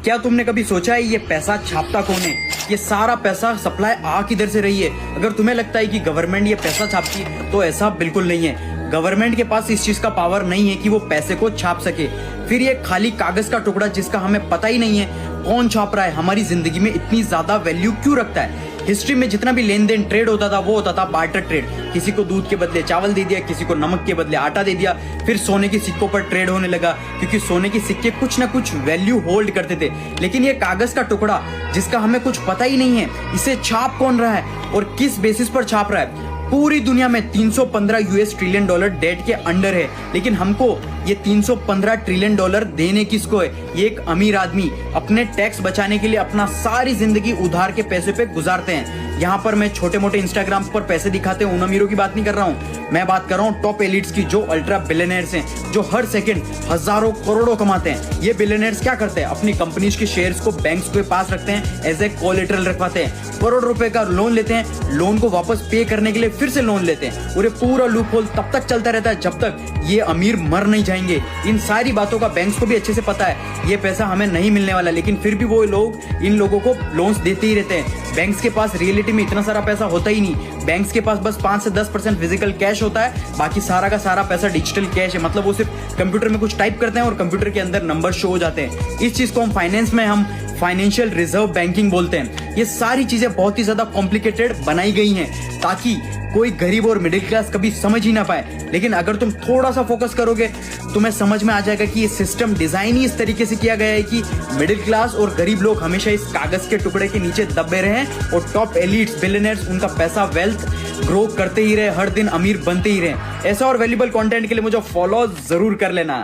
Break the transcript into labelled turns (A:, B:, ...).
A: क्या तुमने कभी सोचा है ये पैसा छापता कौन है? ये सारा पैसा सप्लाई आ किधर से रही है? अगर तुम्हें लगता है कि गवर्नमेंट ये पैसा छापती है तो ऐसा बिल्कुल नहीं है। गवर्नमेंट के पास इस चीज का पावर नहीं है कि वो पैसे को छाप सके। फिर ये खाली कागज का टुकड़ा जिसका हमें पता ही नहीं है कौन छाप रहा है, हमारी जिंदगी में इतनी ज्यादा वैल्यू क्यों रखता है? हिस्ट्री में जितना भी लेन देन ट्रेड होता था वो होता था बार्टर ट्रेड। किसी को दूध के बदले चावल दे दिया, किसी को नमक के बदले आटा दे दिया। फिर सोने के सिक्कों पर ट्रेड होने लगा क्योंकि सोने के सिक्के कुछ ना कुछ वैल्यू होल्ड करते थे। लेकिन ये कागज का टुकड़ा जिसका हमें कुछ पता ही नहीं है, इसे छाप कौन रहा है और किस बेसिस पर छाप रहा है? पूरी दुनिया में 315 यूएस ट्रिलियन डॉलर डेट के अंडर है, लेकिन हमको ये 315 ट्रिलियन डॉलर देने किसको है? ये एक अमीर आदमी अपने टैक्स बचाने के लिए अपना सारी जिंदगी उधार के पैसे पे गुजारते हैं। यहाँ पर मैं छोटे मोटे इंस्टाग्राम पर पैसे दिखाते हैं उन अमीरों की बात नहीं कर रहा हूँ, मैं बात कर रहा हूँ टॉप एलिट्स की, जो अल्ट्रा बिलियनर्स हैं, जो हर सेकंड हजारों करोड़ों कमाते हैं। ये बिलियनर्स क्या करते हैं? अपनी कंपनीज के शेयर्स को बैंक्स के पास रखते हैं, एज ए कोलेटरल रखवाते हैं, करोड़ रुपए का लोन लेते हैं, लोन को वापस पे करने के लिए फिर से लोन लेते हैं और ये पूरा लूप होल तब तक चलता रहता है जब तक ये अमीर मर नहीं जाएंगे। इन सारी बातों का बैंक्स को भी अच्छे से पता है, ये पैसा हमें नहीं मिलने वाला, लेकिन फिर भी वो लोग इन लोगों को लोन्स देते ही रहते हैं। बैंक्स के पास रियलिटी में इतना सारा पैसा होता ही नहीं। बैंक्स के पास बस 5 से 10% फिजिकल कैश होता है, बाकी सारा का सारा पैसा डिजिटल कैश है। मतलब वो सिर्फ कंप्यूटर में कुछ टाइप करते हैं और कंप्यूटर के अंदर नंबर शो हो जाते हैं। इस चीज को हम फाइनेंस में हम फाइनेंशियल रिजर्व बैंकिंग बोलते हैं। ये सारी चीजें बहुत ही ज्यादा कॉम्प्लिकेटेड बनाई गई हैं ताकि कोई गरीब और मिडिल क्लास कभी समझ ही ना पाए। लेकिन अगर तुम थोड़ा सा फोकस करोगे तुम्हें समझ में आ जाएगा कि ये सिस्टम डिजाइन ही इस तरीके से किया गया है कि मिडिल क्लास और गरीब लोग हमेशा इस कागज के टुकड़े के नीचे दबे रहे और टॉप एलिट्स बिलियनर्स उनका पैसा वेल्थ ग्रो करते ही रहे, हर दिन अमीर बनते ही रहे। ऐसा और वैल्यूबल कंटेंट के लिए मुझे फॉलो जरूर कर लेना।